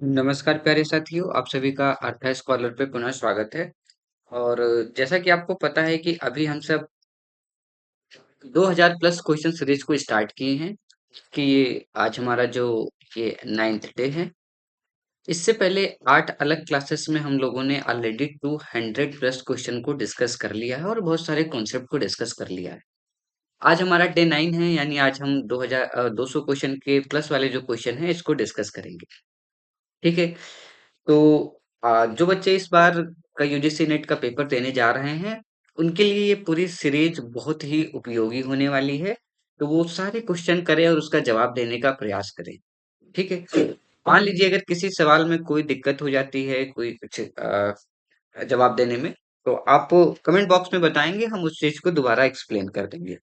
नमस्कार प्यारे साथियों, आप सभी का अर्था स्कॉलर पे पुनः स्वागत है। और जैसा कि आपको पता है कि अभी हम सब 2000 प्लस क्वेश्चन सीरीज को स्टार्ट किए हैं कि ये आज हमारा जो ये 9th डे है। इससे पहले 8 अलग क्लासेस में हम लोगों ने ऑलरेडी 200 प्लस क्वेश्चन को डिस्कस कर लिया है और बहुत सारे कॉन्सेप्ट को डिस्कस कर लिया है। आज हमारा डे 9 है, यानी आज हम 200 क्वेश्चन के प्लस वाले जो क्वेश्चन है इसको डिस्कस करेंगे। ठीक है। तो जो बच्चे इस बार का यूजीसी नेट का पेपर देने जा रहे हैं, उनके लिए ये पूरी सीरीज बहुत ही उपयोगी होने वाली है। तो वो सारे क्वेश्चन करें और उसका जवाब देने का प्रयास करें। ठीक है। मान लीजिए अगर किसी सवाल में कोई दिक्कत हो जाती है, कोई कुछ जवाब देने में, तो आप कमेंट बॉक्स में बताएंगे, हम उस चीज को दोबारा एक्सप्लेन कर देंगे।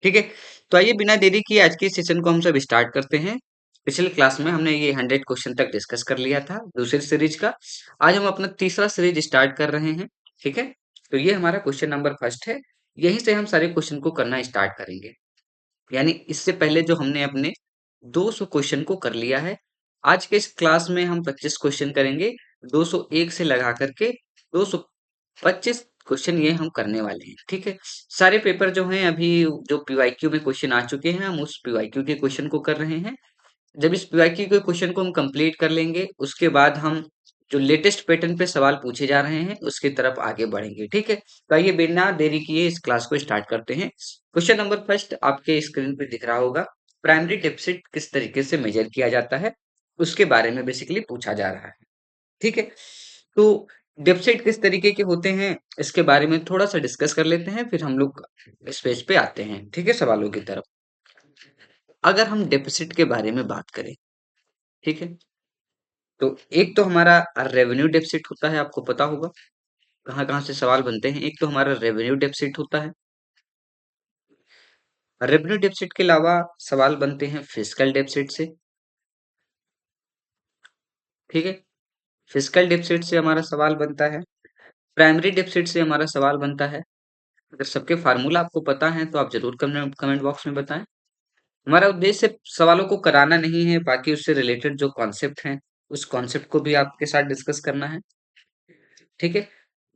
ठीक है। तो आइए बिना देरी किए आज के सेशन को हम सब स्टार्ट करते हैं। पिछले क्लास में हमने ये 100 क्वेश्चन तक डिस्कस कर लिया था दूसरी सीरीज का। आज हम अपना तीसरा सीरीज स्टार्ट कर रहे हैं। ठीक है। तो ये हमारा क्वेश्चन नंबर फर्स्ट है। यहीं से हम सारे क्वेश्चन को करना स्टार्ट करेंगे। यानी इससे पहले जो हमने अपने 200 क्वेश्चन को कर लिया है, आज के इस क्लास में हम 25 क्वेश्चन करेंगे। 201 से लगा करके 225 क्वेश्चन ये हम करने वाले हैं। ठीक है। सारे पेपर जो हैं अभी, जो पीवाईक्यू में क्वेश्चन आ चुके हैं, हम उस पीवाईक्यू के क्वेश्चन को कर रहे हैं। जब इस पीवाईक्यू के क्वेश्चन को हम कंप्लीट कर लेंगे, उसके बाद हम जो लेटेस्ट पैटर्न पे सवाल पूछे जा रहे हैं उसकी तरफ आगे बढ़ेंगे। ठीक है। तो आइए बिना देरी किए इस क्लास को स्टार्ट करते हैं। क्वेश्चन नंबर फर्स्ट आपके स्क्रीन पे दिख रहा होगा। प्राइमरी डेफिसिट किस तरीके से मेजर किया जाता है, उसके बारे में बेसिकली पूछा जा रहा है। ठीक है। तो डेफिसिट किस तरीके के होते हैं, इसके बारे में थोड़ा सा डिस्कस कर लेते हैं, फिर हम लोग इस पेज पे आते हैं। ठीक है, सवालों की तरफ। अगर हम डेफिसिट के बारे में बात करें, ठीक है, तो एक तो हमारा रेवेन्यू डेफिसिट होता है, आपको पता होगा कहाँ कहाँ से सवाल बनते हैं। एक तो हमारा रेवेन्यू डेफिसिट होता है। रेवेन्यू डेफिसिट के अलावा सवाल बनते हैं फिस्कल डेफिसिट से। ठीक है। फिस्कल डेफिसिट से हमारा सवाल बनता है। प्राइमरी डेफिसिट से हमारा सवाल बनता है। अगर सबके फार्मूला आपको पता है तो आप जरूर कमेंट कमेंट बॉक्स में बताएं। हमारा उद्देश्य सवालों को कराना नहीं है, बाकी उससे रिलेटेड जो कॉन्सेप्ट हैं उस कॉन्सेप्ट को भी आपके साथ डिस्कस करना है। ठीक है।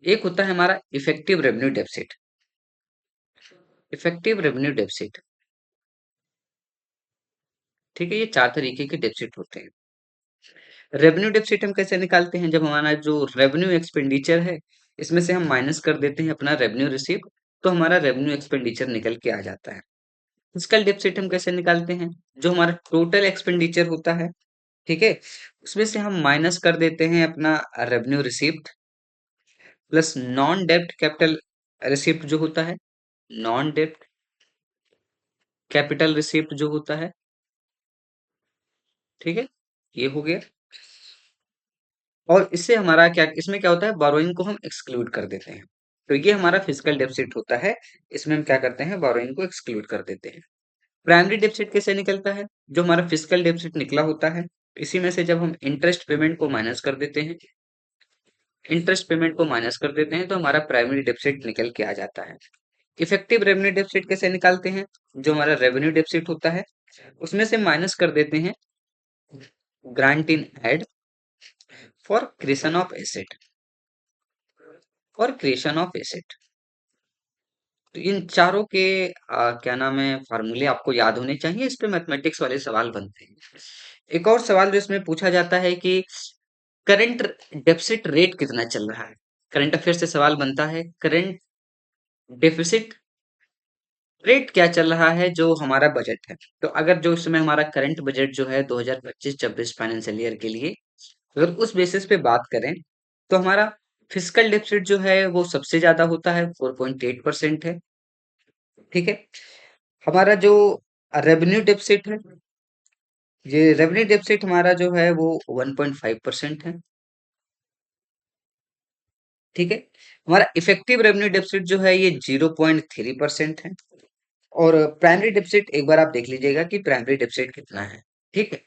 एक होता है हमारा effective revenue deficit. Effective revenue deficit, ठीक है, ये चार तरीके के डेफिसिट होते हैं। रेवेन्यू डेफिसिट हम कैसे निकालते हैं, जब हमारा जो रेवेन्यू एक्सपेंडिचर है इसमें से हम माइनस कर देते हैं अपना रेवेन्यू रिसीव, तो हमारा रेवेन्यू एक्सपेंडिचर निकल के आ जाता है। फिस्कल डेफिसिट हम कैसे निकालते हैं, जो हमारा टोटल एक्सपेंडिचर होता है, ठीक है, उसमें से हम माइनस कर देते हैं अपना रेवेन्यू रिसीव्ड प्लस नॉन डेब्ट कैपिटल रिसिप्ट जो होता है, नॉन डेब्ट कैपिटल रिसिप्ट जो होता है। ठीक है, ये हो गया। और इससे हमारा क्या, इसमें क्या होता है, बोरोइंग को हम एक्सक्लूड कर देते हैं। तो ये हमारा फिजिकल डेफिसिट होता है। इसमें हम क्या करते हैं, बोरोइंग को एक्सक्लूड कर देते हैं। प्राइमरी डेफिसिट कैसे निकलता है, जो हमारा फिजिकल डेफिसिट निकला होता है, इसी में से जब हम इंटरेस्ट पेमेंट को माइनस कर देते हैं, इंटरेस्ट पेमेंट को माइनस कर देते हैं, तो हमारा प्राइमरी डेफिसिट निकल के आ जाता है। इफेक्टिव रेवेन्यू डेफिसिट कैसे निकालते हैं, जो हमारा रेवेन्यू डेफिसिट होता है उसमें से माइनस कर देते हैं grant in aid for creation of asset, for creation of asset. तो इन चारों के क्या नाम है, फार्मूले आपको याद होने चाहिए। इस पे मैथमेटिक्स वाले सवाल बनते हैं। एक और सवाल जो इसमें पूछा जाता है कि करंट डेफिसिट रेट कितना चल रहा है। करंट अफेयर से सवाल बनता है, करंट डेफिसिट रेट क्या चल रहा है जो हमारा बजट है। तो अगर जो इस समय हमारा करंट बजट जो है 2025-26 फाइनेंशियल ईयर के लिए, अगर उस बेसिस पे बात करें, तो हमारा फिजिकल डेफिसिट जो है वो सबसे ज्यादा होता है, 4.8% है। ठीक है। हमारा जो रेवेन्यू डेफिसिट है, ये रेवेन्यू डेफिसिट हमारा जो है वो 1.5% है। ठीक है। हमारा इफेक्टिव रेवेन्यू डेफिसिट जो है ये 0.3% है। और प्राइमरी डेफिसिट एक बार आप देख लीजिएगा कि प्राइमरी डेफिसिट कितना है। ठीक है।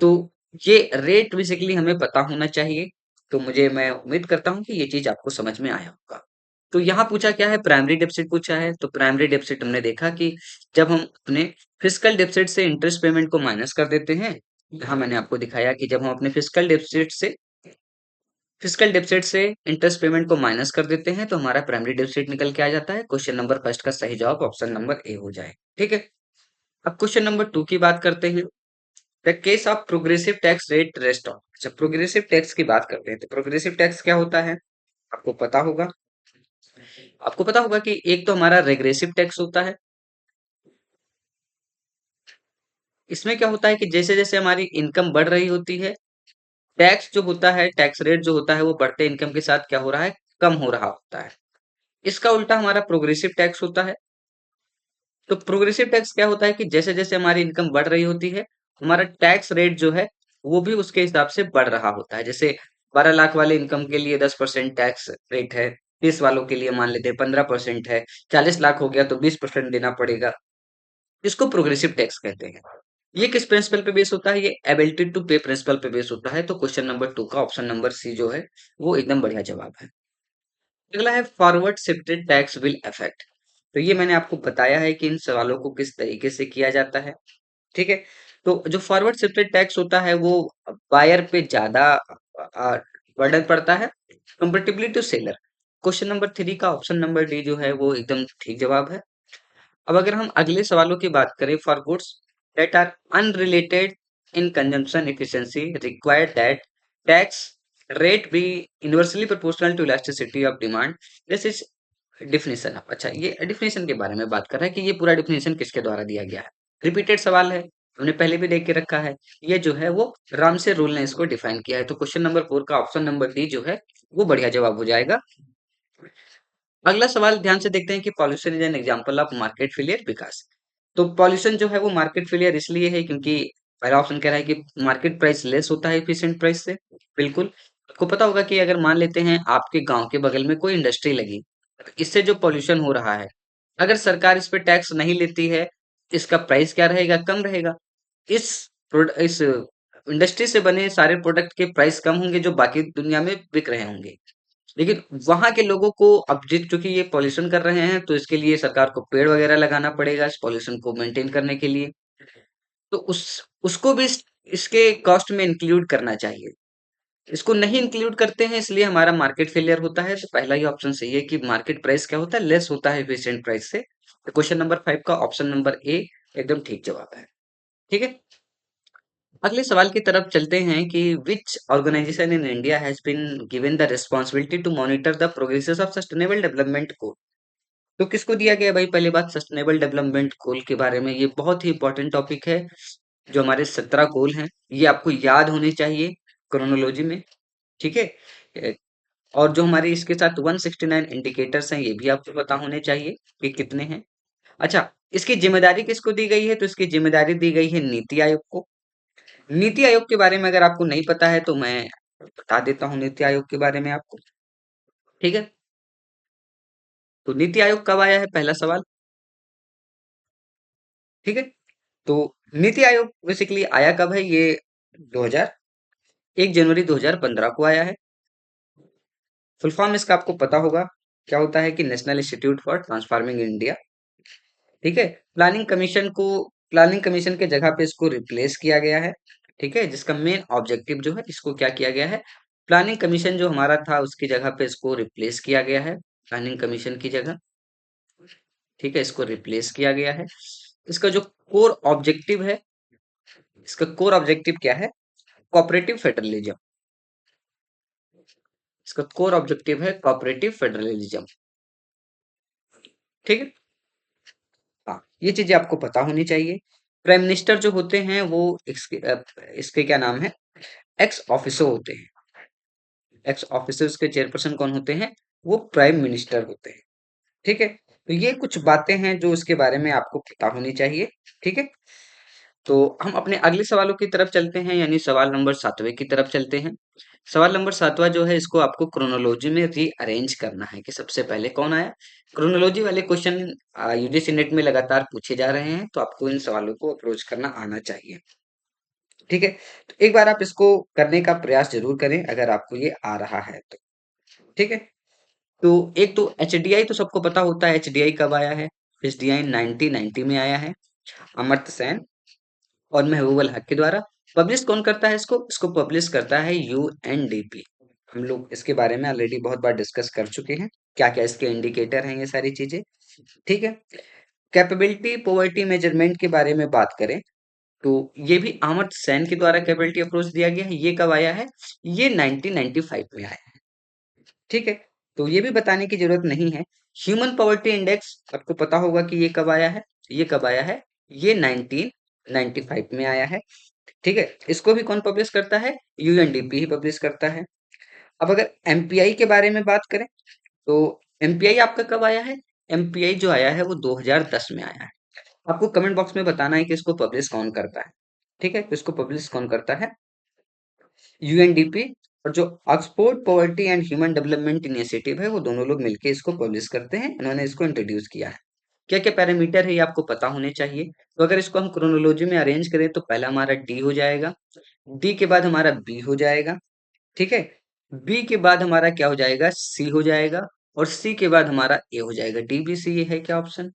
तो ये रेट बेसिकली हमें पता होना चाहिए। तो मैं उम्मीद करता हूँ कि ये चीज आपको समझ में आया होगा। तो यहाँ पूछा क्या है, प्राइमरी डेफिसिट पूछा है। तो प्राइमरी डेफिसिट हमने देखा कि जब हम अपने फिजिकल डेफिसिट से इंटरेस्ट पेमेंट को माइनस कर देते हैं, यहाँ मैंने आपको दिखाया कि जब हम अपने फिजिकल डेफिसिट से इंटरेस्ट पेमेंट को माइनस कर देते हैं तो हमारा प्राइमरी डेफिसिट निकल के आ जाता है। क्वेश्चन नंबर फर्स्ट का सही जवाब ऑप्शन नंबर ए हो जाए। ठीक है। अब क्वेश्चन नंबर 2 की बात करते हैं। The case of progressive tax rate rest on. अच्छा, प्रोग्रेसिव टैक्स की बात करते हैं तो प्रोग्रेसिव टैक्स क्या होता है, आपको पता होगा। आपको पता होगा कि एक तो हमारा रेग्रेसिव टैक्स होता है। इसमें क्या होता है कि जैसे जैसे हमारी इनकम बढ़ रही होती है, टैक्स जो होता है, टैक्स रेट जो होता है वो बढ़ते इनकम के साथ क्या हो रहा है, कम हो रहा होता है। इसका उल्टा हमारा प्रोग्रेसिव टैक्स होता है। तो प्रोग्रेसिव टैक्स क्या होता है कि जैसे जैसे हमारी इनकम बढ़ रही होती है, हमारा टैक्स रेट जो है वो भी उसके हिसाब से बढ़ रहा होता है। जैसे 12 लाख वाले इनकम के लिए 10% टैक्स रेट है, 30 वालों के लिए मान लेते हैं 15% है, 40 लाख हो गया तो 20% देना पड़ेगा। इसको प्रोग्रेसिव टैक्स कहते हैं। ये किस प्रिंसिपल पे बेस होता है, ये एबिलिटी टू पे प्रिंसिपल पे बेस होता है। तो क्वेश्चन नंबर 2 का ऑप्शन नंबर सी जो है वो एकदम बढ़िया जवाब है। अगला है forward shifted tax will affect. तो ये मैंने आपको बताया है कि इन सवालों को किस तरीके से किया जाता है। ठीक है। तो जो फॉरवर्ड शिफ्टेड टैक्स होता है वो बायर पे ज्यादा बर्डन पड़ता है comparatively to seller. Question number 3 का ऑप्शन नंबर डी जो है वो एकदम ठीक जवाब है। अब अगर हम अगले सवालों की बात करें, for goods that are unrelated in consumption efficiency required that tax rate be inversely proportional to elasticity of demand, this is definition. अच्छा, ये डिफिनेशन के बारे में बात कर रहा है कि ये पूरा डिफिनेशन किसके द्वारा दिया गया है। रिपीटेड सवाल है, हमने पहले भी देख के रखा है। ये जो है वो रामसे रूल ने इसको डिफाइन किया है। तो क्वेश्चन नंबर 4 का ऑप्शन नंबर डी जो है वो बढ़िया जवाब हो जाएगा। अगला सवाल ध्यान से देखते हैं कि pollution is an example of market failure Vikas. तो पॉल्यूशन जो है वो मार्केट फेलियर इसलिए है क्योंकि पहला ऑप्शन कह रहा है कि मार्केट प्राइस लेस होता है एफिशिएंट प्राइस से। बिल्कुल। आपको पता होगा कि अगर मान लेते हैं आपके गांव के बगल में कोई इंडस्ट्री लगी, तो इससे जो पॉल्यूशन हो रहा है, अगर सरकार इस पे टैक्स नहीं लेती है, इसका प्राइस क्या रहेगा, कम रहेगा। इस इस इंडस्ट्री से बने सारे प्रोडक्ट के प्राइस कम होंगे जो बाकी दुनिया में बिक रहे होंगे। लेकिन वहां के लोगों को अब जित चूंकि ये पॉल्यूशन कर रहे हैं तो इसके लिए सरकार को पेड़ वगैरह लगाना पड़ेगा इस पॉल्यूशन को मेंटेन करने के लिए। तो उसको भी इसके कॉस्ट में इंक्लूड करना चाहिए। इसको नहीं इंक्लूड करते हैं इसलिए हमारा मार्केट फेलियर होता है। तो पहला ही ऑप्शन सही है कि मार्केट प्राइस क्या होता है, लेस होता है एफिशिएंट प्राइस से। तो क्वेश्चन नंबर 5 का ऑप्शन नंबर ए एकदम ठीक जवाब है। ठीक है। अगले सवाल की तरफ चलते हैं कि which organisation in India has been given the responsibility to monitor the progresses of sustainable development goal. तो किसको दिया गया है भाई, पहली बात सस्टेनेबल डेवलपमेंट गोल के बारे में, ये बहुत ही इंपॉर्टेंट टॉपिक है। जो हमारे 17 गोल हैं ये आपको याद होने चाहिए क्रोनोलॉजी में। ठीक है। ए, और जो हमारे इसके साथ 169 इंडिकेटर्स हैं ये भी आपको पता होने चाहिए कि कितने हैं। अच्छा, इसकी जिम्मेदारी किसको दी गई है, तो इसकी जिम्मेदारी दी गई है नीति आयोग को। नीति आयोग के बारे में अगर आपको नहीं पता है तो मैं बता देता हूँ नीति आयोग के बारे में आपको। ठीक है। तो नीति आयोग कब आया है, पहला सवाल। ठीक है। तो नीति आयोग बेसिकली आया कब है, ये 2000 1 जनवरी 2015 को आया है। फुल फॉर्म इसका आपको पता होगा क्या होता है कि national institute for transforming India. ठीक है। प्लानिंग कमीशन के जगह पे इसको रिप्लेस किया गया है। ठीक है, जिसका मेन ऑब्जेक्टिव जो है इसको क्या किया गया है, प्लानिंग कमीशन जो हमारा था उसकी जगह पे इसको रिप्लेस किया गया है, प्लानिंग कमीशन की जगह। ठीक है, इसको रिप्लेस किया गया है। इसका जो कोर ऑब्जेक्टिव है, इसका कोर ऑब्जेक्टिव क्या है, कोऑपरेटिव फेडरलिज्म। इसका कोर ऑब्जेक्टिव है कोऑपरेटिव फेडरलिज्म। ठीक है। हाँ, ये चीजें आपको पता होनी चाहिए। प्राइम मिनिस्टर जो होते हैं वो इसके क्या नाम है, एक्स ऑफिसो होते हैं। एक्स ऑफिसर्स के चेयरपर्सन कौन होते हैं, वो प्राइम मिनिस्टर होते हैं। ठीक है। तो ये कुछ बातें हैं जो इसके बारे में आपको पता होनी चाहिए। ठीक है। तो हम अपने अगले सवालों की तरफ चलते हैं, यानी सवाल नंबर 7वें की तरफ चलते हैं। सवाल नंबर 7वां जो है इसको आपको क्रोनोलॉजी में रीअरेंज करना है कि सबसे पहले कौन आया। क्रोनोलॉजी वाले क्वेश्चन यूजीसी नेट में लगातार पूछे जा रहे हैं तो आपको इन सवालों को अप्रोच करना आना चाहिए। ठीक है। तो एक बार आप इसको करने का प्रयास जरूर करें अगर आपको ये आ रहा है तो। ठीक है। तो एक तो एचडीआई तो सबको पता होता है, एचडीआई कब आया है, एचडीआई 1990 में आया है, अमर्त्य सेन और महबूब अल हक के द्वारा। पब्लिश कौन करता है इसको? इसको पब्लिश करता है यूएनडीपी। हम लोग इसके बारे में ऑलरेडी बहुत बार डिस्कस कर चुके हैं, क्या-क्या इसके इंडिकेटर हैं, ये सारी चीज़ें, ठीक है? कैपेबिलिटी पॉवर्टी मेजरमेंट के बारे में बात करें, तो ये भी अमर्त्य सेन के द्वारा कैपेबिलिटी अप्रोच दिया गया है। ये कब आया है? ये 1995 में आया है, ठीक है? तो ये भी बताने की ज़रूरत नहीं है। ह्यूमन पॉवर्टी इंडेक्स आपको पता होगा कि ये कब आया है? ये कब आया है? ये 1995 में आया है। ठीक है, इसको भी कौन पब्लिश करता है? यूएनडीपी ही पब्लिश करता है। अब अगर एमपीआई के बारे में बात करें, तो एमपीआई आपका कब आया है? एमपीआई जो आया है वो 2010 में आया है। आपको कमेंट बॉक्स में बताना है कि इसको पब्लिश कौन करता है। ठीक है, तो इसको पब्लिश कौन करता है? यूएनडीपी। और जो Oxford poverty and human development initiative है, वो दोनों लोग मिलकर इसको पब्लिश करते हैं। इन्होंने इसको इंट्रोड्यूस किया है। क्या क्या पैरामीटर है ये आपको पता होने चाहिए। तो अगर इसको हम क्रोनोलॉजी में अरेंज करें, तो पहला हमारा डी हो जाएगा, डी के बाद हमारा बी हो जाएगा, ठीक है? बी के बाद हमारा क्या हो जाएगा? सी हो जाएगा, और सी के बाद हमारा ए हो जाएगा। डी बी सी ए है क्या ऑप्शन?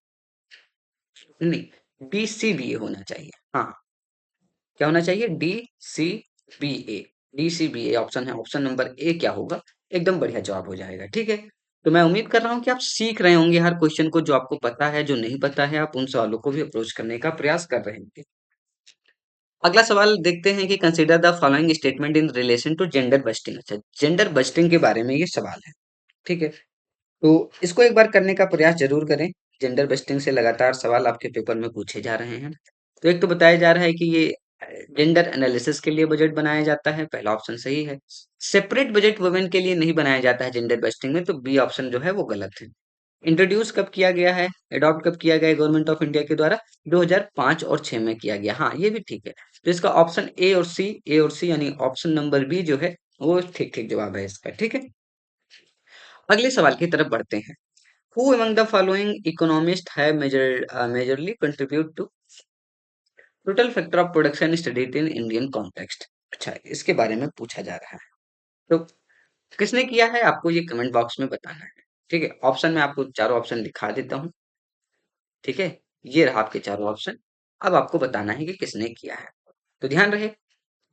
नहीं, बी सी बी ए होना चाहिए। हाँ, क्या होना चाहिए? D C B A. D C B A option है। ऑप्शन नंबर ए क्या होगा? एकदम बढ़िया जवाब हो जाएगा, ठीक है? तो मैं उम्मीद कर रहा हूँ कि आप सीख रहे होंगे हर क्वेश्चन को। जो आपको पता है, जो नहीं पता है, आप उन सवालों को भी अप्रोच करने का प्रयास कर रहे होंगे। अगला सवाल देखते हैं कि consider the following statement in relation to gender busting. अच्छा, जेंडर बस्टिंग के बारे में ये सवाल है, ठीक है? तो इसको एक बार करने का प्रयास जरूर करें। जेंडर बस्टिंग से लगातार सवाल आपके पेपर में पूछे जा रहे हैं। तो एक तो बताया जा रहा है कि ये जेंडर एनालिसिस के लिए बजट बनाया जाता है, पहला ऑप्शन सही है। सेपरेट बजट वुमेन के लिए नहीं बनाया जाता है जेंडर बस्टिंग में, तो बी ऑप्शन जो है वो गलत है। इंट्रोड्यूस कब किया गया है, अडॉप्ट कब किया गया है गवर्नमेंट ऑफ इंडिया के द्वारा? 2005 और 6 में किया गया। हाँ, ये भी ठीक है। तो इसका ऑप्शन ए और सी यानी ऑप्शन नंबर बी जो है वो ठीक ठीक जवाब है इसका, ठीक है? अगले सवाल की तरफ बढ़ते हैं। Who among the following economists have majorly contribute to total factor of production studied in Indian context? अच्छा, इसके बारे में पूछा जा रहा है। तो किसने किया है, आपको ये कमेंट बॉक्स में बताना है, ठीक है? ऑप्शन में आपको चारों ऑप्शन दिखा देता हूँ, ठीक है? ये रहा आपके चारों ऑप्शन। अब आपको बताना है कि किसने किया है। तो ध्यान रहे,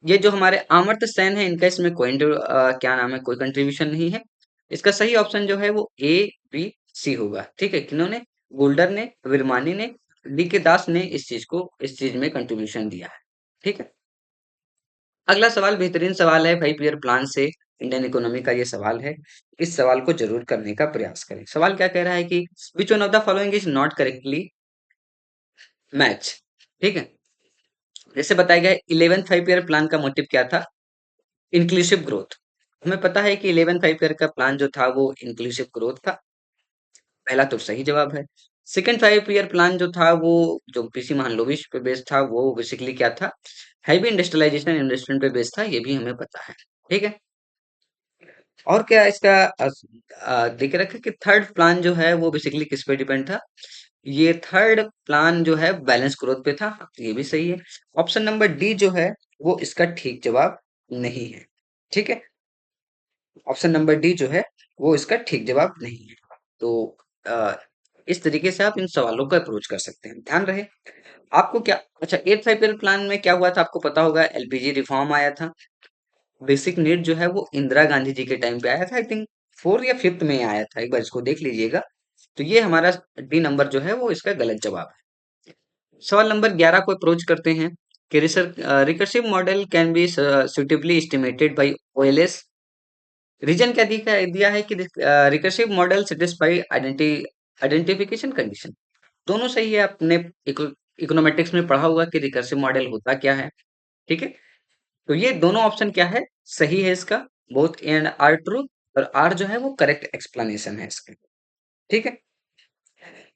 ये जो हमारे अमर्त्य सेन है, इनका इसमें कोई क्या नाम है, कोई कंट्रीब्यूशन नहीं है। इसका सही ऑप्शन जो है वो ए बी सी होगा, ठीक है? किन्होंने? गोल्डर ने, विरमानी ने, डी के दास ने इस चीज में कंट्रीब्यूशन दिया है, ठीक है? अगला सवाल बेहतरीन सवाल है, 5 ईयर प्लान से इंडियन इकोनॉमी का ये सवाल है। इस सवाल को जरूर करने का प्रयास करें। सवाल क्या कह रहा है कि विच one of the following is not correctly match, ठीक है? जैसे बताया गया 11th 5 ईयर प्लान का मोटिव क्या था? Inclusive growth. हमें पता है कि 11 5 ईयर का प्लान जो था वो इंक्लूसिव ग्रोथ था। पहला तो सही जवाब है। सेकंड 5 ईयर प्लान जो था वो जो पीसी महालनोबिस पे बेस्ड था, वो बेसिकली क्या था? हैवी इंडस्ट्रियलाइजेशन इन्वेस्टमेंट पे बेस्ड था, ये भी हमें पता है, ठीक है? और क्या इसका देख रखा कि थर्ड प्लान जो है वो बेसिकली किस पे डिपेंड था? ये थर्ड प्लान जो है बैलेंस ग्रोथ पे था, ये भी सही है। ऑप्शन नंबर डी जो है वो इसका ठीक जवाब नहीं है, ठीक है? ऑप्शन नंबर डी जो है वो इसका ठीक जवाब नहीं है। तो अ, इस तरीके से आप इन सवालों को अप्रोच कर सकते हैं। ध्यान रहे, आपको क्या, अच्छा, 8 5 ईयर प्लान में क्या हुआ था आपको पता होगा? एलपीजी रिफॉर्म आया था। बेसिक नीड जो है वो इंदिरा गांधी जी के टाइम पे आया था, आई थिंक 4 या 5th में आया था, एक बार इसको देख लीजिएगा। तो ये हमारा डी नंबर जो है वो इसका गलत जवाब है। सवाल नंबर 11 को अप्रोच करते हैं कि recursive model can be suitably estimated by OLS. Reason क्या दिया है कि recursive model satisfy identification condition. दोनों सही है। आपने इकोनोमेट्रिक्स में पढ़ा होगा कि रिकर्सिव मॉडल होता क्या है, ठीक है? तो ये दोनों ऑप्शन क्या है, सही है इसका। Both A and R true, और आर जो है वो करेक्ट एक्सप्लेनेशन है इसका, ठीक है?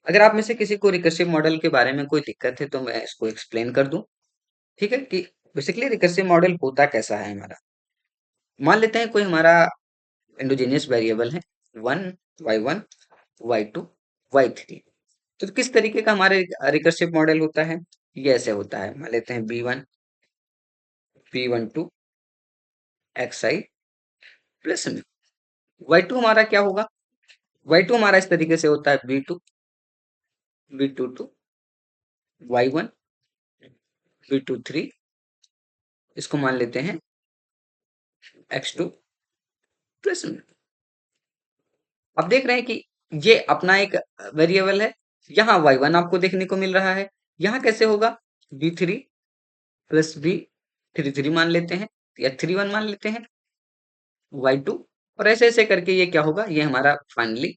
अगर आप में से किसी को रिकर्सिव मॉडल के बारे में कोई दिक्कत है, तो मैं इसको एक्सप्लेन कर दूं, ठीक है? कि बेसिकली रिकर्सिव मॉडल होता कैसा है हमारा। मान लेते हैं कोई हमारा एंडोजेनियस वेरिएबल है, वन, y1, y2, y3। तो किस तरीके का हमारे रिकर्सिव मॉडल होता है? ये ऐसे होता है, मान लेते हैं b1 p12 xi प्लस में y2 हमारा क्या होगा? y2 हमारा इस तरीके से होता है, b2 b22 y1 b23 इसको मान लेते हैं x2 प्लस में। अब देख रहे हैं कि ये अपना एक वेरिएबल है, यहाँ y1 आपको देखने को मिल रहा है, यहाँ कैसे होगा, b3 plus B three three मान लेते हैं या 3 1 मान लेते हैं y2, और ऐसे ऐसे करके ये क्या होगा, ये हमारा फाइनली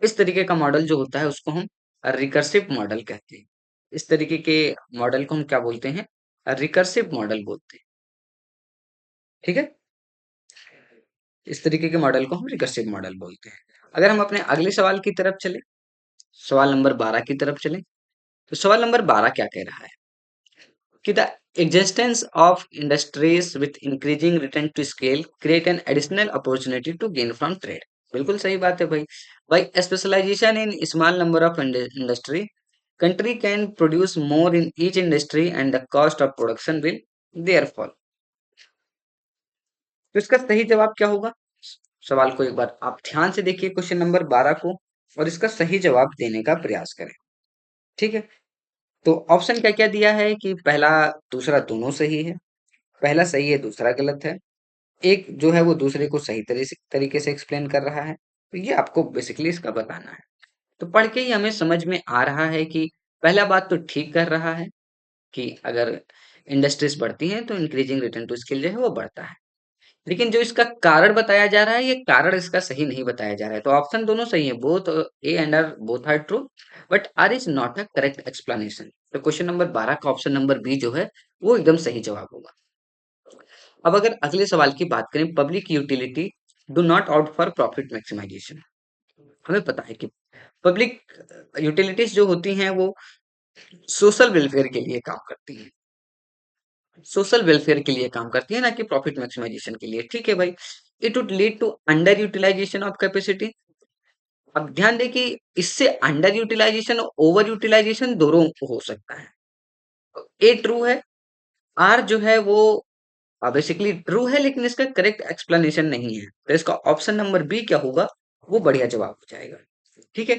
इस तरीके का मॉडल जो होता है उसको हम रिकर्सिव मॉडल कहते हैं। इस तरीके के मॉडल को हम क्या बोलते हैं, रिकर्सिव मॉडल बोलते हैं। ठीक है, इस तरीके के मॉडल को हम रिकर्सिव मॉडल बोलते हैं। अगर हम अपने अगले सवाल की तरफ चले, सवाल नंबर 12 की तरफ चले, तो सवाल नंबर 12 क्या कह रहा है कि the existence of industries with increasing return to scale create an additional opportunity to gain from trade। बिल्कुल सही बात है भाई। By specialization in small number of industry, country can produce more in each industry and the cost of production will therefore। तो इसका सही जवाब क्या होगा, सवाल को एक बार आप ध्यान से देखिए क्वेश्चन नंबर 12 को, और इसका सही जवाब देने का प्रयास करें। ठीक है, तो ऑप्शन क्या क्या दिया है कि पहला दूसरा दोनों सही है, पहला सही है दूसरा गलत है, एक जो है वो दूसरे को सही तरीके से एक्सप्लेन कर रहा है। तो ये आपको बेसिकली इसका बताना है। तो पढ़ के ही हमें समझ में आ रहा है कि पहला बात तो ठीक कर रहा है कि अगर इंडस्ट्रीज बढ़ती हैं तो इंक्रीजिंग रिटर्न टू स्किल जो है वो बढ़ता है। लेकिन जो इसका कारण बताया जा रहा है, ये कारण इसका सही नहीं बताया जा रहा है। तो ऑप्शन दोनों सही है, both A and R both R true, but R is not a correct explanation. तो क्वेश्चन नंबर 12 का ऑप्शन नंबर बी जो है वो एकदम सही जवाब होगा। अब अगर अगले सवाल की बात करें, public utility do not out for profit maximization. हमें पता है कि पब्लिक यूटिलिटीज जो होती हैं वो सोशल वेलफेयर के लिए काम करती हैं, सोशल वेलफेयर के लिए काम करती है, ना कि प्रॉफिट मैक्सिमाइजेशन के लिए। ठीक है भाई, it would lead to underutilization of capacity. अब ध्यान दें कि इससे अंडर यूटिलाइजेशन और ओवर यूटिलाइजेशन दोनों हो सकता है। ए ट्रू है, आर जो है वो बेसिकली ट्रू है, लेकिन इसका करेक्ट एक्सप्लेनेशन नहीं है। तो इसका ऑप्शन नंबर बी क्या होगा, वो बढ़िया जवाब हो जाएगा। ठीक है,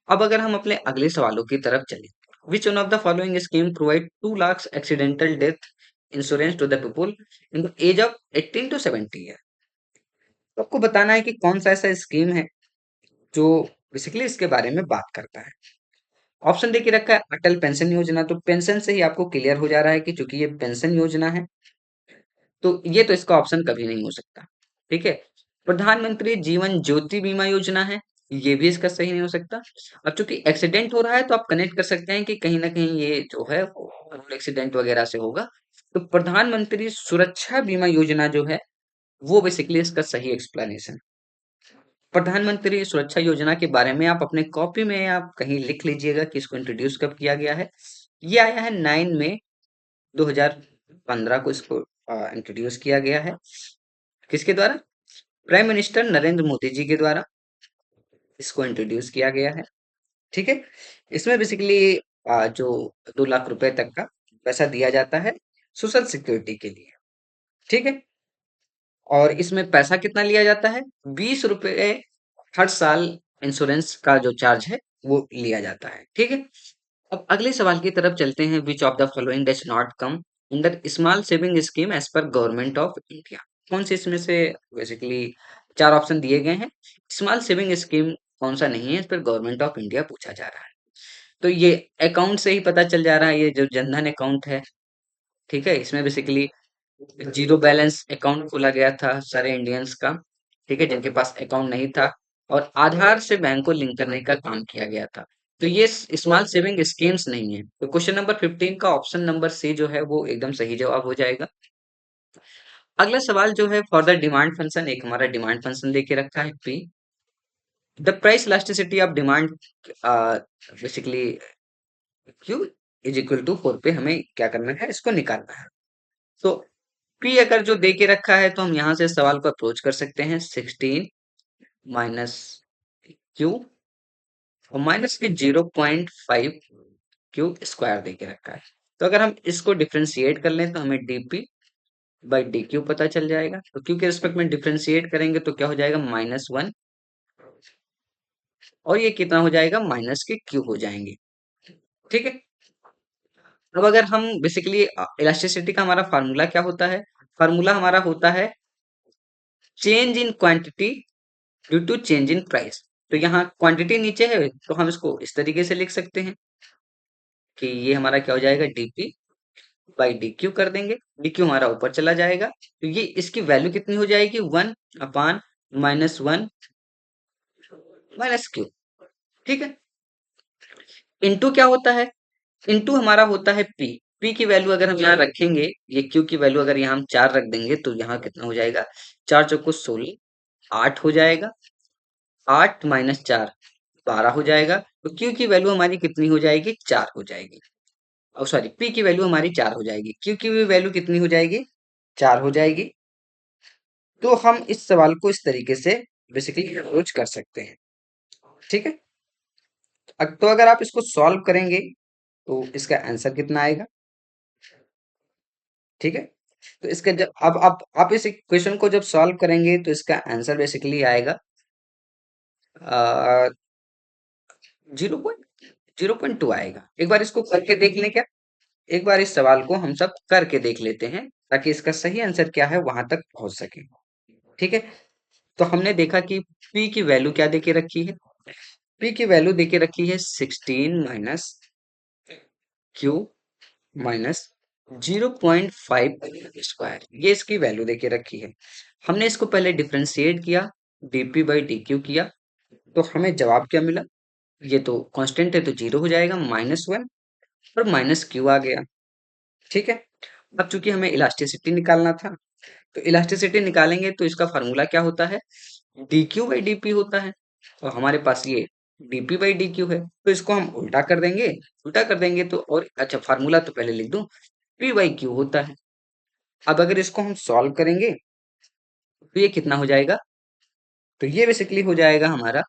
अब अगर हम अपने अगले सवालों की तरफ चलें, which one of the following scheme provide 2 lakh accidental death insurance to the people in the age of 18 to 70 year. तो आपको बताना है कि कौन सा ऐसा स्कीम है जो बेसिकली इसके बारे में बात करता है। ऑप्शन देखिए रखा है अटल पेंशन योजना, तो पेंशन से ही आपको क्लियर हो जा रहा है कि चूंकि ये पेंशन योजना है तो ये तो इसका ऑप्शन कभी नहीं हो सकता। ठीक है, प्रधानमंत्री जीवन ज्योति बीमा योजना है, ये भी इसका सही नहीं हो सकता। अब चूंकि एक्सीडेंट हो रहा है तो आप कनेक्ट कर सकते हैं कि कहीं ना कहीं ये जो है रोड एक्सीडेंट वगैरह से होगा। तो प्रधानमंत्री सुरक्षा बीमा योजना जो है वो बेसिकली इसका सही एक्सप्लेनेशन। प्रधानमंत्री सुरक्षा योजना के बारे में आप अपने कॉपी में आप कहीं लिख लीजिएगा कि इसको इंट्रोड्यूस कब किया गया है। ये आया है 9 मई 2015 को इसको इंट्रोड्यूस किया गया है। किसके द्वारा, प्राइम मिनिस्टर नरेंद्र मोदी जी के द्वारा इसको इंट्रोड्यूस किया गया है। ठीक है, इसमें बेसिकली जो 2 लाख रुपए तक का पैसा दिया जाता है सोशल सिक्योरिटी के लिए। ठीक है, और इसमें पैसा कितना लिया जाता है, 20 रुपए हर साल इंश्योरेंस का जो चार्ज है वो लिया जाता है। ठीक है, अब अगले सवाल की तरफ चलते हैं, which of the following does not come under small saving scheme as per government of India. कौन सी इसमें से बेसिकली चार ऑप्शन दिए गए हैं, स्मॉल सेविंग स्कीम कौन सा नहीं है, इस पर गवर्नमेंट ऑफ इंडिया पूछा जा रहा है। तो ये अकाउंट से ही पता चल जा रहा है, ये जो जनधन अकाउंट है। ठीक है, इसमें बेसिकली जीरो बैलेंस अकाउंट खोला गया था सारे इंडियंस का। ठीक है, जिनके पास अकाउंट नहीं था, और आधार से बैंक को लिंक करने का काम किया गया था। तो ये स्मॉल सेविंग स्कीम्स नहीं है। तो क्वेश्चन नंबर 15 का ऑप्शन नंबर सी जो है वो एकदम सही जवाब हो जाएगा। अगला सवाल जो है, फॉर द डिमांड फंक्शन, एक हमारा डिमांड फंक्शन लेके रखा है P, the price elasticity of demand basically Q is equal to 4 पे हमें क्या करना है, इसको निकालना है। तो पी अगर जो दे के रखा है तो हम यहाँ से सवाल को अप्रोच कर सकते हैं, 16 माइनस क्यू और माइनस के 0.5 क्यू स्क्वायर दे के रखा है। तो अगर हम इसको डिफ्रेंशिएट कर लें तो हमें डीपी बाई डी क्यू पता चल जाएगा। तो क्यू के रिस्पेक्ट में डिफ्रेंशिएट करेंगे तो क्या हो जाएगा, -1, और ये कितना हो जाएगा, माइनस के क्यू हो जाएंगे। ठीक है, अब अगर हम बेसिकली इलास्टिसिटी का हमारा फार्मूला क्या होता है? फार्मूला हमारा होता है change in quantity due to change in price. तो यहाँ क्वांटिटी नीचे है तो हम इसको इस तरीके से लिख सकते हैं कि ये हमारा क्या हो जाएगा, डीपी बाई डी क्यू कर देंगे। डी क्यू हमारा ऊपर चला जाएगा तो ये इसकी वैल्यू कितनी हो जाएगी, 1/-1 माइनस क्यू। ठीक है। इनटू क्या होता है, इनटू हमारा होता है पी। पी की वैल्यू अगर हम यहाँ रखेंगे, ये क्यू की वैल्यू अगर यहाँ हम 4 रख देंगे तो यहाँ कितना हो जाएगा, 4 चौको 16, 8 हो जाएगा। 8 माइनस 4 12 हो जाएगा। तो क्यू की वैल्यू हमारी कितनी हो जाएगी, 4 हो जाएगी। और सॉरी, पी की वैल्यू हमारी 4 हो जाएगी, क्यू की भी वैल्यू कितनी हो जाएगी, 4 हो जाएगी। तो हम इस सवाल को इस तरीके से बेसिकली अप्रोच कर सकते हैं। ठीक है। तो अगर आप इसको सॉल्व करेंगे तो इसका आंसर कितना आएगा। ठीक है। तो इसका जब अब आप इस इक्वेशन को जब सॉल्व करेंगे तो इसका आंसर बेसिकली आएगा 0.2 आएगा। एक बार इसको करके देख लें क्या, एक बार इस सवाल को हम सब करके देख लेते हैं ताकि इसका सही आंसर क्या है वहां तक पहुंच सके। ठीक है। तो हमने देखा कि p की वैल्यू क्या देके रखी है, p की वैल्यू देके रखी है 16 माइनस क्यू माइनस 0.5 स्क्वायर, ये इसकी वैल्यू देके रखी है। हमने इसको पहले डिफरेंशिएट किया, dp बाई डी क्यू किया, तो हमें जवाब क्या मिला, ये तो कांस्टेंट है तो 0 हो जाएगा, -1 और माइनस क्यू आ गया। ठीक है। अब चूंकि हमें इलास्टिसिटी निकालना था तो इलास्टिसिटी निकालेंगे तो इसका फार्मूला क्या होता है, dq बाई dp होता है। और हमारे पास ये dp बाई dq है तो इसको हम उल्टा कर देंगे, उल्टा कर देंगे तो, और अच्छा फार्मूला तो पहले लिख दूं, p बाई q होता है। अब अगर इसको हम सॉल्व करेंगे तो ये कितना हो जाएगा, तो ये बेसिकली हो जाएगा हमारा,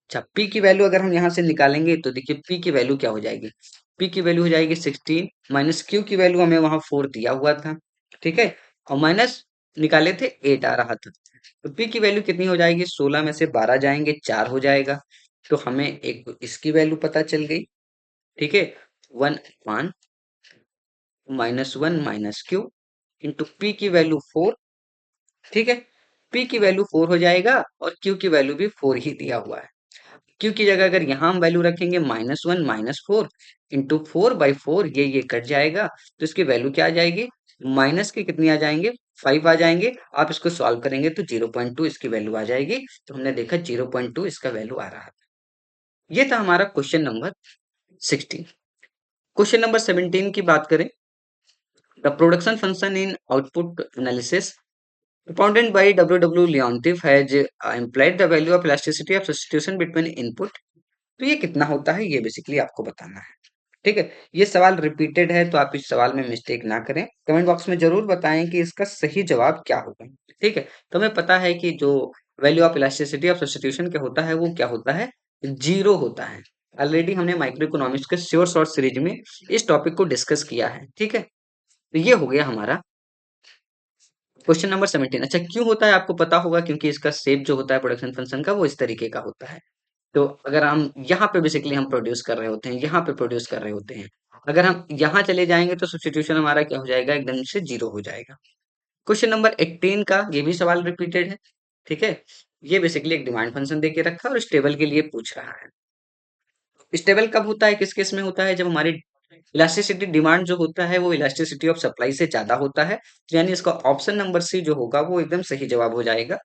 अच्छा p की वैल्यू अगर हम यहाँ से निकालेंगे तो देखिए p की वैल्यू क्या हो जाएगी, p की वैल्यू हो जाएगी 16 माइनस q की वैल्यू हमें वहां 4 दिया हुआ था। ठीक है। और माइनस निकाले थे 8 आ रहा था, तो p की वैल्यू कितनी हो जाएगी, 16 में से 12 जाएंगे 4 हो जाएगा। तो हमें एक इसकी वैल्यू पता चल गई। ठीक है। 1/-1 माइनस क्यू इंटू पी की वैल्यू 4। ठीक है। p की वैल्यू 4 हो जाएगा और q की वैल्यू भी 4 ही दिया हुआ है। क्यू की जगह अगर यहाँ हम वैल्यू रखेंगे -1 -4 इंटू 4/4, ये कट जाएगा तो इसकी वैल्यू क्या आ जाएगी, माइनस के कितनी आ जाएंगे, 5 आ जाएंगे। आप इसको सॉल्व करेंगे तो 0.2 इसकी वैल्यू आ जाएगी। तो हमने देखा 0.2 इसका वैल्यू आ रहा है। ये था हमारा क्वेश्चन नंबर 16। क्वेश्चन नंबर 17 की बात करें, the production function in output analysis propounded by W. Leontief has implied the value of elasticity of substitution between input। तो ये कितना होता है ये बेसिकली आपको बताना है। ठीक है। ये सवाल रिपीटेड है तो आप इस सवाल में मिस्टेक ना करें, कमेंट बॉक्स में जरूर बताएं कि इसका सही जवाब क्या होगा। ठीक है। तो हमें पता है कि जो value of elasticity of substitution क्या होता है वो क्या होता है, 0 होता है। ऑलरेडी हमने माइक्रो इकोनॉमिक्स के श्योर शॉर्ट सीरीज में इस टॉपिक को डिस्कस किया है। ठीक है। तो ये हो गया हमारा क्वेश्चन नंबर 17। अच्छा क्यों होता है आपको पता होगा, क्योंकि इसका शेप जो होता है प्रोडक्शन फंक्शन का वो इस तरीके का होता है। तो अगर हम यहाँ पे बेसिकली हम प्रोड्यूस कर रहे होते हैं, यहाँ पे प्रोड्यूस कर रहे होते हैं, अगर हम यहाँ चले जाएंगे तो सब्स्टिट्यूशन हमारा क्या हो जाएगा, एकदम से 0 हो जाएगा। क्वेश्चन नंबर 18 का ये भी सवाल रिपीटेड है। ठीक है। ये बेसिकली एक डिमांड फंक्शन देके रखा है और स्टेबल के लिए पूछ रहा है। स्टेबल कब होता है, किस केस में होता है, जब हमारी इलास्टिसिटी डिमांड जो होता है वो इलास्टिसिटी ऑफ सप्लाई से ज्यादा होता है। तो यानी इसका ऑप्शन नंबर सी जो होगा वो एकदम सही जवाब हो जाएगा।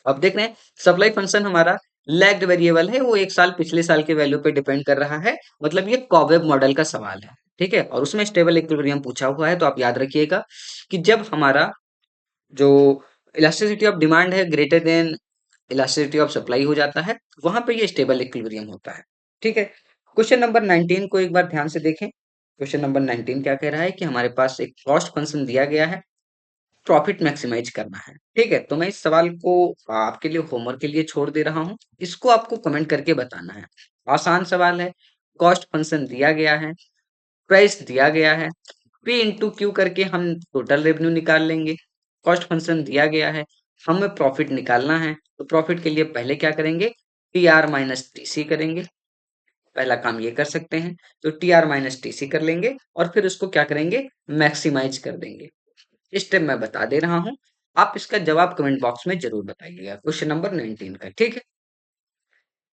अब देख रहे हैं सप्लाई फंक्शन हमारा लैग्ड वेरिएबल है, वो एक साल पिछले साल के वैल्यू पे डिपेंड कर रहा है। मतलब ये कॉवेब मॉडल का सवाल है। ठीक है। और उसमें स्टेबल इक्विलिब्रियम पूछा हुआ है तो आप याद रखिएगा कि जब हमारा जो इलास्टिसिटी ऑफ डिमांड है greater than elasticity of supply हो जाता है, वहां पे ये स्टेबल इक्विलिब्रियम होता है। ठीक है। क्वेश्चन नंबर 19 को एक बार ध्यान से देखें। क्वेश्चन नंबर 19 क्या कह रहा है कि हमारे पास एक कॉस्ट फंक्शन दिया गया है, प्रॉफिट मैक्सिमाइज करना है। ठीक है। तो मैं इस सवाल को आपके लिए होमवर्क के लिए छोड़ दे रहा हूं, इसको आपको कमेंट करके बताना है। आसान सवाल है, कॉस्ट फंक्शन दिया गया है, प्राइस दिया गया है, पी इंटू क्यू करके हम टोटल रेवेन्यू निकाल लेंगे। कॉस्ट फंक्शन दिया गया है, हमें प्रॉफिट निकालना है तो प्रॉफिट के लिए पहले क्या करेंगे, T R minus T C करेंगे। पहला काम ये कर सकते हैं, तो T R minus T C कर लेंगे और फिर उसको क्या करेंगे, मैक्सिमाइज कर देंगे। स्टेप मैं बता दे रहा हूँ, आप इसका जवाब कमेंट बॉक्स में जरूर बताइएगा। क्वेश्चन नंबर 19 का, ठीक है।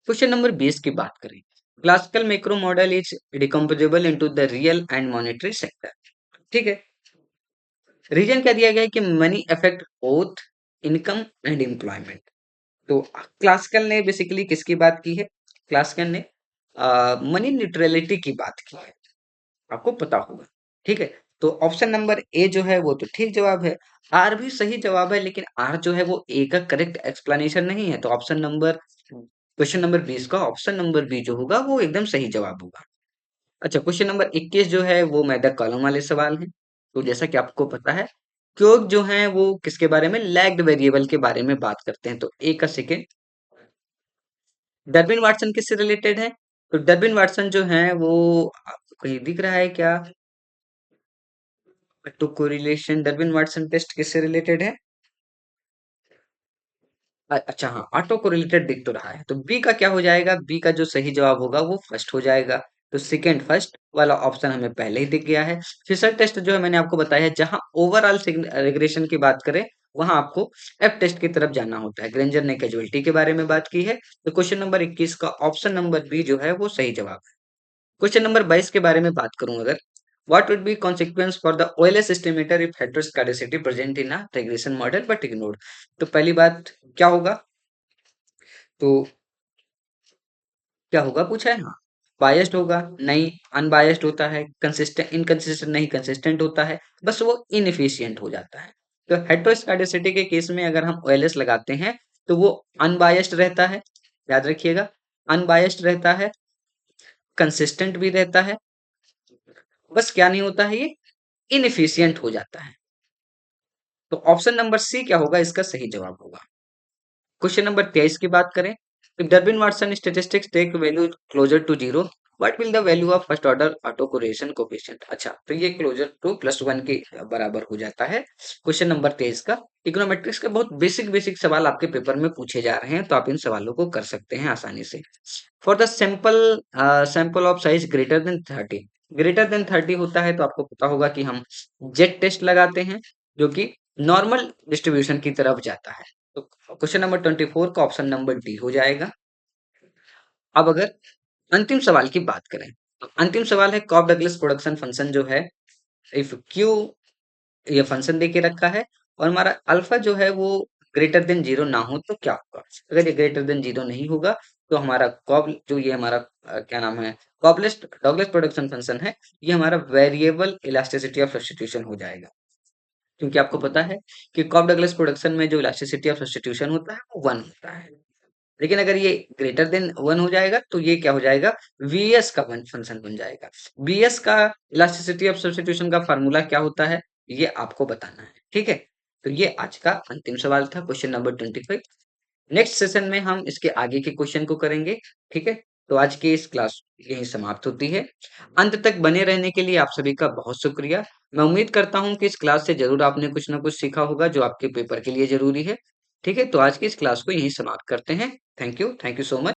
क्वेश्चन नंबर 20 की बात करें, classical macro model is decomposable into the real and monetary sector, ठीक है। रीजन क्या दिया गया है कि money affect both income and employment. तो क्लासिकल ने बेसिकली किसकी बात की है, क्लासिकल ने मनी न्यूट्रलिटी की बात की है, आपको पता होगा, ठीक है। तो ऑप्शन नंबर ए जो है वो तो ठीक जवाब है, आर भी सही जवाब है, लेकिन आर जो है वो ए का करेक्ट एक्सप्लेनेशन नहीं है, तो ऑप्शन नंबर क्वेश्चन नंबर 20 का ऑप्शन नंबर बी जो होगा वो एकदम सही जवाब होगा। अच्छा, क्वेश्चन नंबर 21 जो है वो मैथड कॉलम वाले सवाल हैं। तो जैसा कि आपको पता है, क्यों जो है वो किसके बारे में, लैग्ड वेरिएबल के बारे में बात करते हैं। तो ए का सेकेंड, डरबिन वाटसन किससे रिलेटेड है, तो डरबिन वाटसन जो है वो आपको कहीं दिख रहा है क्या, तो कोरिलेशन डरबिन वाटसन टेस्ट किससे रिलेटेड है, अच्छा हाँ, ऑटो कोरिलेटेड दिख तो रहा है, तो बी का क्या हो जाएगा, बी का जो सही जवाब होगा वो फर्स्ट हो जाएगा। तो सेकेंड फर्स्ट वाला ऑप्शन हमें पहले ही दिख गया है। फिशर टेस्ट जो है मैंने आपको बताया है, जहां ओवरऑल रिग्रेशन की बात करें वहां आपको एफ टेस्ट की तरफ जाना होता है। ग्रेंजर ने कैजुअलिटी के बारे में बात की है, तो क्वेश्चन नंबर 21 का ऑप्शन नंबर बी जो है वो सही जवाब है। क्वेश्चन नंबर 22 के बारे में बात करूं अगर, what would be consequence for the OLS estimator if heteroscedasticity present in a regression model but ignored. तो पहली बात क्या होगा, तो क्या होगा पूछा है, हाँ, बायस्ड होगा नहीं, अनबायस्ड होता है, कंसिस्टेंट इनकंसिस्टेंट नहीं, कंसिस्टेंट होता है, बस वो इनएफिशिएंट हो जाता है। तो हेटेरोस्केडोसिटी के केस में अगर हम ओएलएस लगाते हैं तो वो अनबायस्ड रहता है, याद रखिएगा, अनबायस्ड रहता है, कंसिस्टेंट भी रहता है, बस क्या नहीं होता है, ये इनएफिशिएंट हो जाता है। तो ऑप्शन नंबर सी क्या होगा, इसका सही जवाब होगा। क्वेश्चन नंबर 23 की बात करें, if Durbin Watson statistics take value closer to zero, what will the value of first order autocorrelation coefficient। अच्छा, तो ये क्लोजर टू +1 के बराबर हो जाता है। क्वेश्चन नंबर 23 का इकोनोमेट्रिक्स के बहुत बेसिक बेसिक सवाल आपके पेपर में पूछे जा रहे हैं, तो आप इन सवालों को कर सकते हैं आसानी से। For the sample sample of size greater than 30 होता है, तो आपको पता होगा कि हम जेट टेस्ट लगाते हैं, जो कि नॉर्मल डिस्ट्रीब्यूशन की तरफ जाता है। तो क्वेश्चन नंबर 24 का ऑप्शन नंबर डी हो जाएगा। अब अगर अंतिम सवाल की बात करें, तो अंतिम सवाल है कॉफ डगलस प्रोडक्शन फंक्शन जो है, इफ क्यू ये फंक्शन दे के रखा है और हमारा अल्फा जो है वो ग्रेटर देन जीरो ना हो तो क्या होगा। अगर ये ग्रेटर देन जीरो नहीं होगा तो हमारा कॉब जो ये हमारा क्या नाम है, कॉबलेस डॉगलेस प्रोडक्शन फंक्शन है, ये हमारा वेरिएबल इलास्टिसिटी ऑफ सब्स्टिट्यूशन हो जाएगा। क्योंकि आपको पता है कि कॉफ डगलस प्रोडक्शन में जो इलास्टिसिटी ऑफ सब्स्टिट्यूशन होता है वो 1 होता है। लेकिन अगर ये ग्रेटर देन 1 हो जाएगा तो ये क्या हो जाएगा, वीएस का फंक्शन बन जाएगा। वीएस का इलास्टिसिटी ऑफ सब्स्टिट्यूशन का फार्मूला क्या होता है, ये आपको बताना है, ठीक है। तो ये आज का अंतिम सवाल था, क्वेश्चन नंबर 25। नेक्स्ट सेशन में हम इसके आगे के क्वेश्चन को करेंगे, ठीक है। तो आज की इस क्लास यहीं समाप्त होती है। अंत तक बने रहने के लिए आप सभी का बहुत शुक्रिया। मैं उम्मीद करता हूँ कि इस क्लास से जरूर आपने कुछ ना कुछ सीखा होगा जो आपके पेपर के लिए जरूरी है, ठीक है। तो आज की इस क्लास को यहीं समाप्त करते हैं। Thank you so much.